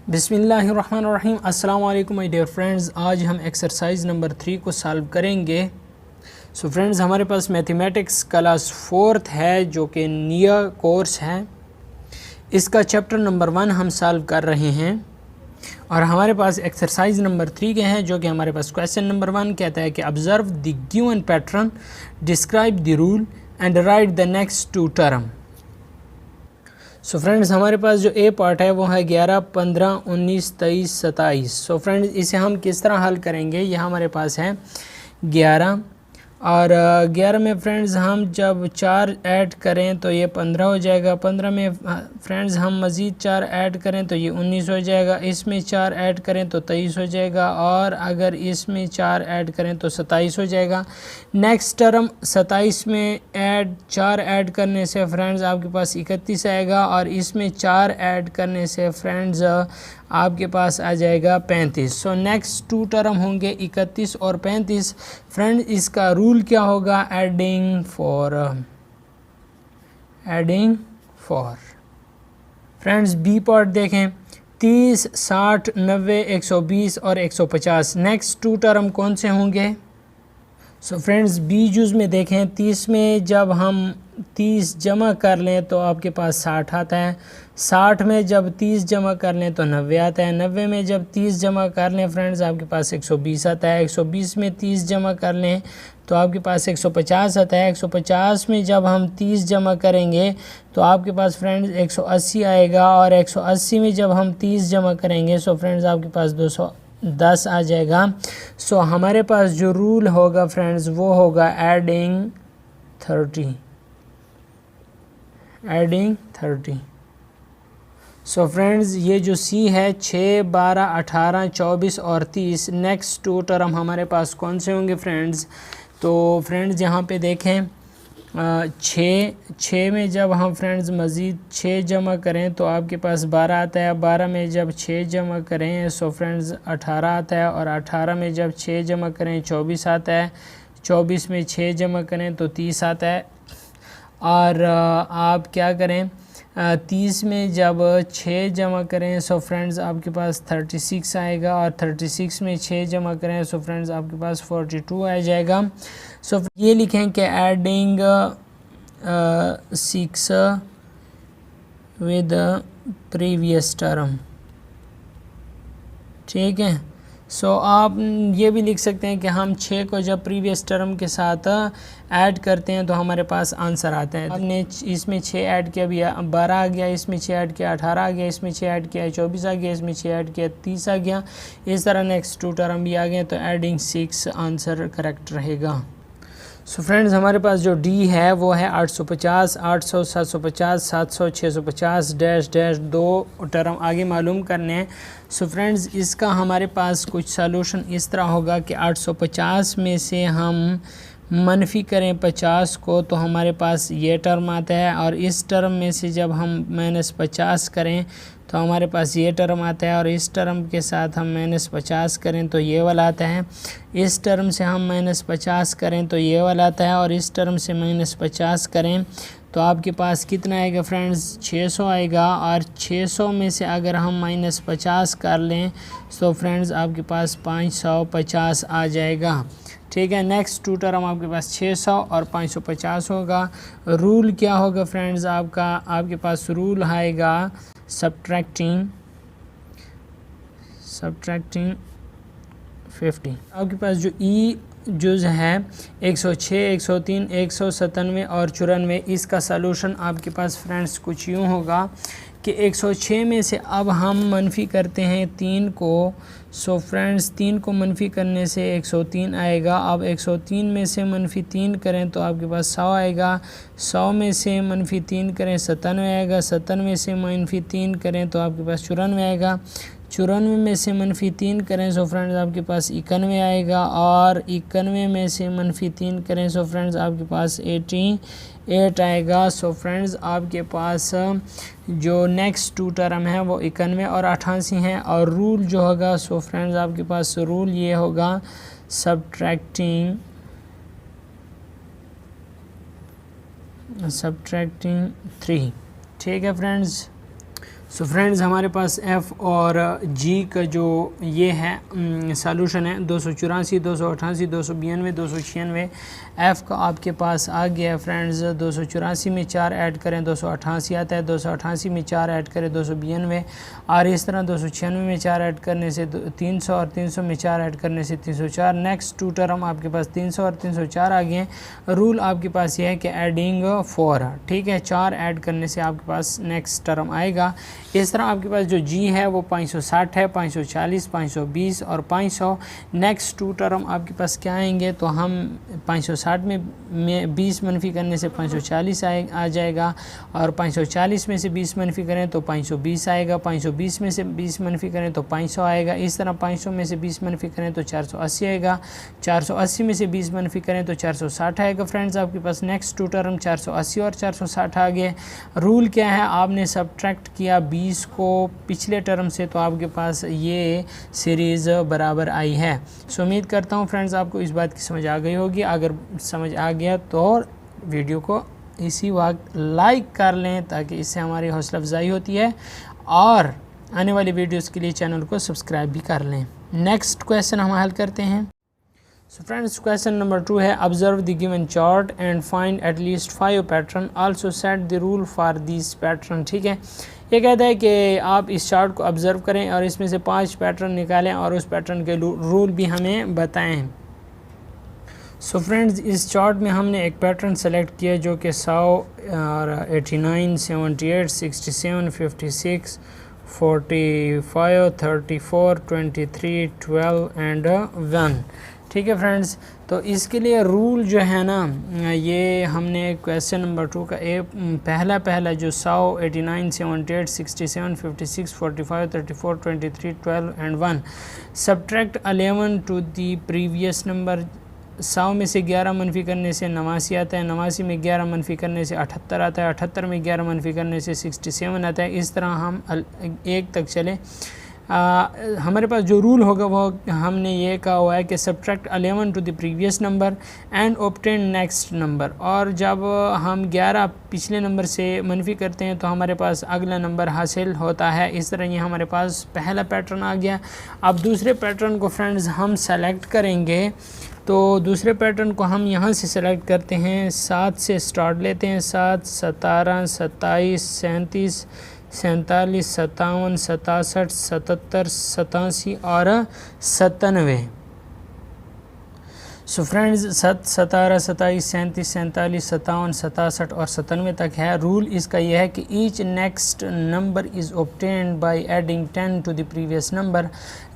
बिस्मिल्लाहिर्रहमानिर्रहीम। अस्सलाम वालेकुम माय डियर फ्रेंड्स। आज हम एक्सरसाइज नंबर 3 को सॉल्व करेंगे। सो फ्रेंड्स, हमारे पास मैथमेटिक्स क्लास 4th है जो कि नियर कोर्स है। इसका चैप्टर नंबर 1 हम सॉल्व कर रहे हैं और हमारे पास एक्सरसाइज नंबर 3 के हैं जो कि हमारे पास क्वेश्चन नंबर 1 कहता है कि observe the given pattern, describe the rule and write the next two term. So friends, हमारे पास जो ए पार्ट है वो है 11, 15, 19, 23, 27। सो फ्रेंड्स, इसे हम किस तरह हल करेंगे। यह हमारे पास है 11 और 11 में फ्रेंड्स हम जब 4 ऐड करें तो ये 15 हो जाएगा। 15 में फ्रेंड्स हम मज़ीद 4 ऐड करें तो ये 19 हो जाएगा। इसमें 4 ऐड करें तो 23 हो जाएगा और अगर इसमें 4 ऐड करें तो 27 हो जाएगा। नेक्स्ट टर्म 27 में 4 ऐड करने से फ्रेंड्स आपके पास 31 आएगा और इसमें 4 ऐड करने से फ्रेंड्स आपके पास आ जाएगा 35। सो नेक्स्ट टू टर्म होंगे 31 और 35। फ्रेंड, इसका रूल क्या होगा? Adding four. Friends, B part देखें, 30, 60, 90, 120 और 150। नेक्स्ट टू टर्म कौन से होंगे? सो फ्रेंड्स, बी जुज़ में देखें, 30 में जब हम 30 जमा कर लें तो आपके पास 60 आता है। 60 में जब 30 जमा कर लें तो 90 आता है। 90 में जब 30 जमा कर लें फ्रेंड्स आपके पास 120 आता है। 120 में 30 जमा कर लें तो आपके पास 150 आता है। 150 में जब हम 30 जमा करेंगे तो आपके पास फ्रेंड्स 180 आएगा और 180 में जब हम 30 जमा करेंगे सो फ्रेंड्स आपके पास 210 आ जाएगा। सो हमारे पास जो रूल होगा फ्रेंड्स वो होगा एडिंग 30। सो फ्रेंड्स, ये जो सी है 6, 12, 18, 24 और 30। नेक्स्ट टू टर्म हमारे पास कौन से होंगे फ्रेंड्स? तो फ्रेंड्स यहाँ पे देखें, 6 में जब हम फ्रेंड्स मज़ीद 6 जमा करें तो आपके पास 12 आता है। 12 में जब 6 जमा करें सो फ्रेंड्स 18 आता है और 18 में जब 6 जमा करें 24 आता है। 24 में 6 जमा करें तो 30 आता है और आप क्या करें, 30 में जब 6 जमा करें सो फ्रेंड्स आपके पास 36 आएगा और 36 में 6 जमा करें सो फ्रेंड्स आपके पास 42 आ जाएगा। सो ये लिखें कि एडिंग 6 विद प्रीवियस टर्म। ठीक है। सो आप ये भी लिख सकते हैं कि हम 6 को जब प्रीवियस टर्म के साथ ऐड करते हैं तो हमारे पास आंसर आता है। आपने इसमें 6 ऐड किया, भी 12 आ गया, इसमें 6 ऐड किया 18 आ गया, इसमें 6 ऐड किया 24 आ गया, इसमें 6 ऐड किया 30 आ गया। इस तरह नेक्स्ट टू टर्म भी आ गए तो एडिंग 6 आंसर करेक्ट रहेगा। सो फ्रेंड्स, हमारे पास जो डी है वो है 850, 800, 750, 700, 650 डैश 2 टर्म आगे मालूम करने हैं। सो फ्रेंड्स, इसका हमारे पास कुछ सॉल्यूशन इस तरह होगा कि 850 में से हम मनफी करें 50 को तो हमारे पास ये टर्म आता है और इस टर्म में से जब हम -50 करें तो हमारे पास ये टर्म आता है और इस टर्म के साथ हम -50 करें तो ये वाला आता है। इस टर्म से हम -50 करें तो ये वाला आता है और इस टर्म से -50 करें तो आपके पास कितना आएगा फ्रेंड्स? 600 आएगा और 600 में से अगर हम -50 कर लें तो फ्रेंड्स आपके पास 550 आ जाएगा। ठीक है। नेक्स्ट टू टर्म आपके पास 600 और 550 होगा। रूल क्या होगा फ्रेंड्स? आपके पास रूल आएगा सब्ट्रैक्टिंग 50। आपके पास जो ई जुज़ है 106, 103, 197 और 94, इसका सलूशन आपके पास फ्रेंड्स कुछ यूँ होगा कि 106 में से अब हम मनफी करते हैं 3 को। सो फ्रेंड्स, 3 को मनफी करने से 103 आएगा। अब 103 में से मनफी 3 करें तो आपके पास 100 आएगा। 100 में से मनफी 3 करें 97 आएगा। 97 से मनफी 3 करें तो आपके पास 94 आएगा। 94 में से मनफी 3 करें सो फ्रेंड्स आपके पास 91 आएगा और 91 में से मनफी 3 करें सो फ्रेंड्स आपके पास 88 आएगा। सो फ्रेंड्स, आपके पास जो नेक्स्ट टू टर्म है वो 91 और 88 हैं और रूल जो होगा सो फ्रेंड्स आपके पास रूल ये होगा सब्ट्रैक्टिंग 3। ठीक है फ्रेंड्स। सो फ्रेंड्स हमारे पास एफ़ और जी का जो ये है सॉल्यूशन है 284, 288, 292, 296। एफ़ का आपके पास आ गया है फ्रेंड्स 284 में 4 ऐड करें 288 आता है, 288 में 4 ऐड करें 292, और इस तरह 296 में 4 ऐड करने से 300, और 300 में 4 ऐड करने से 304। नेक्स्ट टू टर्म आपके पास 300 और 304 आ गए हैं। रूल आपके पास ये है कि एडिंग 4, ठीक है, 4 ऐड करने से आपके पास नेक्स्ट टर्म आएगा। इस तरह आपके पास जो जी है वो 560 है, 540, 520 और 500। नेक्स्ट टू टर्म आपके पास क्या आएंगे, तो हम 560 में 20 मनफी करने से 540 आ जाएगा, और 540 में से 20 मनफी करें तो 520 आएगा, 520 में से 20 मनफी करें तो 500 आएगा। इस तरह 500 में से 20 मनफी करें तो 480 आएगा, 480 में से 20 मनफी करें तो 460 आएगा। फ्रेंड्स आपके पास नेक्स्ट टू टर्म 480 और 460 आ गए। रूल क्या है, आपने सब्ट्रैक्ट किया 20 को पिछले टर्म से, तो आपके पास ये सीरीज़ बराबर आई है। सो उम्मीद करता हूँ फ्रेंड्स आपको इस बात की समझ आ गई होगी। अगर समझ आ गया तो वीडियो को इसी वक्त लाइक कर लें, ताकि इससे हमारी हौसला अफजाई होती है, और आने वाली वीडियोस के लिए चैनल को सब्सक्राइब भी कर लें। नेक्स्ट क्वेश्चन हम हल करते हैं। सो फ्रेंड्स क्वेश्चन नंबर 2 है, observe the given chart and find at least 5 pattern, also set the rule for this pattern. ठीक है, ये कहता है कि आप इस चार्ट को ऑब्ज़र्व करें और इसमें से 5 पैटर्न निकालें और उस पैटर्न के रूल भी हमें बताएं। सो फ्रेंड्स इस चार्ट में हमने एक पैटर्न सेलेक्ट किया जो कि 100 और 89, 78, 67, 56, 45, 34, 23, 12 एंड 1। ठीक है फ्रेंड्स, तो इसके लिए रूल जो है ना, ये हमने क्वेश्चन नंबर 2 का पहला जो 100, 89, 78, 67, 56, 45, 34, 23, 12 and 1, subtract 11 to the previous number. 100 में से 11 मनफी करने से 89 आता है, 89 में 11 मनफी करने से 78 आता है, 78 में 11 मनफी करने से 67 आता है। इस तरह हम 1 तक चले। हमारे पास जो रूल होगा वो हमने ये कहा हुआ है कि subtract 11 to the previous number and obtain next number, और जब हम 11 पिछले नंबर से मनफी करते हैं तो हमारे पास अगला नंबर हासिल होता है। इस तरह ये हमारे पास पहला पैटर्न आ गया। अब दूसरे पैटर्न को फ्रेंड्स हम सेलेक्ट करेंगे, तो दूसरे पैटर्न को हम यहाँ से सेलेक्ट करते हैं, 7 से स्टार्ट लेते हैं, 7, 17, 27, 37, 47, 57, 67, 77, 87 और 97। सो फ्रेंड्स 7, 17, 27, 37, 47, 57, 67 और 97 तक है। रूल इसका यह है कि each next number is obtained by adding 10 to the previous number.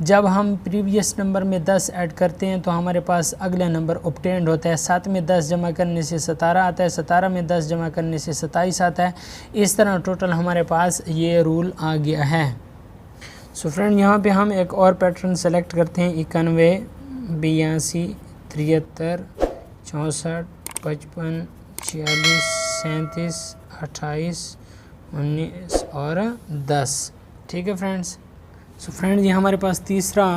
जब हम प्रीवियस नंबर में 10 ऐड करते हैं तो हमारे पास अगला नंबर ऑब्टेन्ड होता है। 7 में 10 जमा करने से 17 आता है, 17 में 10 जमा करने से 27 आता है। इस तरह टोटल हमारे पास ये रूल आ गया है। सो फ्रेंड यहाँ पे हम एक और पैटर्न सेलेक्ट करते हैं, 91, 82, 73, 64, 55, 46, 37, 28, 19 और 10। ठीक है फ्रेंड्स। सो फ्रेंड्स ये हमारे पास तीसरा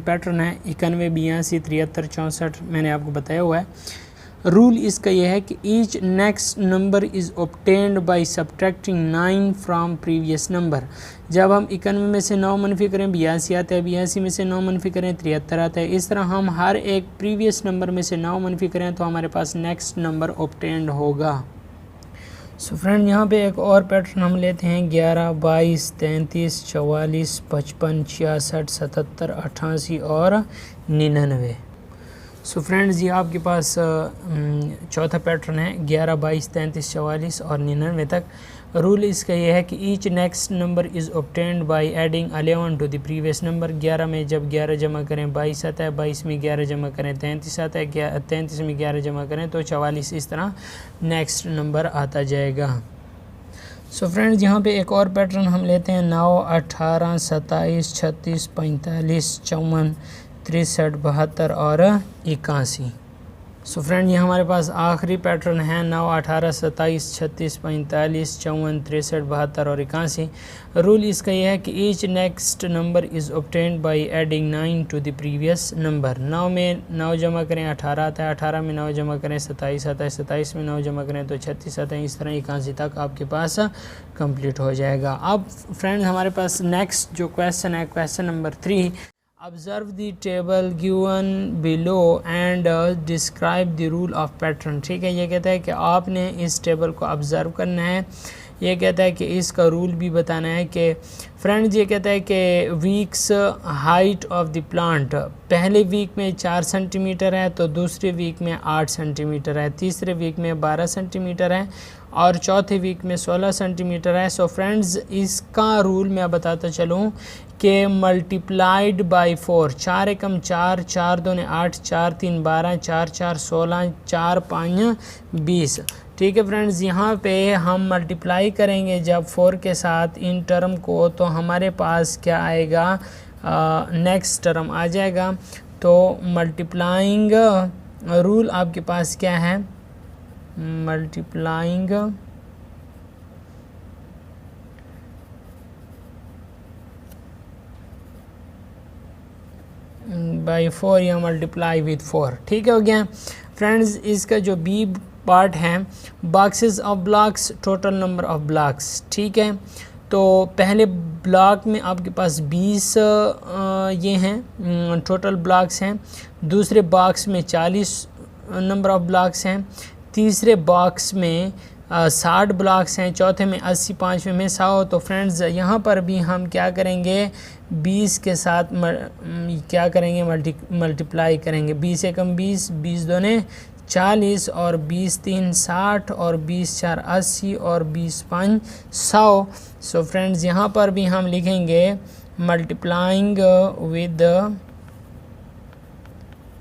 पैटर्न है, 91, 82, 73, 64 मैंने आपको बताया हुआ है। रूल इसका यह है कि each next number is obtained by subtracting 9 from previous number. जब हम 91 में से 9 मनफी करें 82 आता है, 82 में से 9 मनफी करें 73 आता है। इस तरह हम हर एक प्रीवियस नंबर में से 9 मनफी करें तो हमारे पास नेक्स्ट नंबर ऑब्टेन्ड होगा। सो फ्रेंड यहाँ पे एक और पैटर्न हम लेते हैं, 11, 22, 33, 44, 55, 66, 77, 88 और 99। सो फ्रेंड्स ये आपके पास चौथा पैटर्न है, 11, 22, 33, 44 और 99 तक। रूल इसका यह है कि each next number is obtained by adding 11 to the previous number. 11 में जब 11 जमा करें 22 आता है, 22 में 11 जमा करें 33 आता है, 33 में 11 जमा करें तो 44। इस तरह नेक्स्ट नंबर आता जाएगा। सो फ्रेंड्स यहाँ पे एक और पैटर्न हम लेते हैं, 9, 18, 27, 36, 45, 54, 63, 72 और 81। सो फ्रेंड ये हमारे पास आखिरी पैटर्न है 9, 18, 27, 36, 45, 54, 63, 72 और 81। रूल इसका यह है कि each next number is obtained by adding 9 to the previous number. 9 में 9 जमा करें 18 आता है, 18 में 9 जमा करें 27 आता है, 27 में 9 जमा करें तो 36 आता है। इस तरह 81 तक आपके पास कंप्लीट हो जाएगा। अब फ्रेंड्स हमारे पास नेक्स्ट जो क्वेश्चन है, question number 3, observe the table given below and describe the rule of pattern. ठीक है, ये कहता है कि आपने इस टेबल को ऑब्ज़र्व करना है। ये कहता है कि इसका रूल भी बताना है कि फ्रेंड्स ये कहता है कि weeks height of the plant, पहले वीक में 4 सेंटीमीटर है तो दूसरे वीक में 8 सेंटीमीटर है, तीसरे वीक में 12 सेंटीमीटर है और चौथे वीक में 16 सेंटीमीटर है। सो फ्रेंड्स इसका रूल मैं बताता चलूँ कि मल्टीप्लाइड बाई 4, 4 एकम 4, 4 दूने 8, 4 3 12, 4 4 16, 4 5 20। ठीक है फ्रेंड्स, यहाँ पे हम मल्टीप्लाई करेंगे जब 4 के साथ इन टर्म को तो हमारे पास क्या आएगा, नेक्स्ट टर्म आ जाएगा। तो मल्टीप्लाइंग रूल आपके पास क्या है, मल्टीप्लाइंग बाई 4 या मल्टीप्लाई विथ 4। ठीक है, हो गया फ्रेंड्स। इसका जो बी पार्ट है, boxes of blocks, total number of blocks. ठीक है, तो पहले ब्लॉक में आपके पास 20 ये हैं टोटल ब्लॉक्स हैं, दूसरे बॉक्स में 40 नंबर ऑफ ब्लॉक्स हैं, तीसरे बॉक्स में 60 ब्लॉक्स हैं, चौथे में 80, पाँचवें में 100। तो फ्रेंड्स यहाँ पर भी हम क्या करेंगे, 20 के साथ क्या करेंगे, मल्टीप्लाई करेंगे। 20 एकम 20, 20 दूने 40 और 20 3 60 और 20 4 80 और 20 5 100। सो फ्रेंड्स यहाँ पर भी हम लिखेंगे मल्टीप्लाइंग विद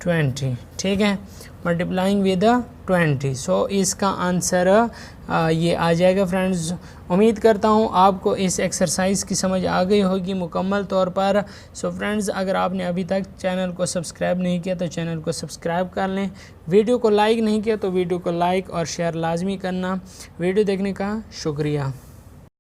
20। ठीक है, मल्टीप्लाइंग विद 20। सो इसका आंसर ये आ जाएगा फ्रेंड्स। उम्मीद करता हूँ आपको इस एक्सरसाइज की समझ आ गई होगी मुकम्मल तौर पर। सो फ्रेंड्स अगर आपने अभी तक चैनल को सब्सक्राइब नहीं किया तो चैनल को सब्सक्राइब कर लें, वीडियो को लाइक नहीं किया तो वीडियो को लाइक और शेयर लाजमी करना। वीडियो देखने का शुक्रिया।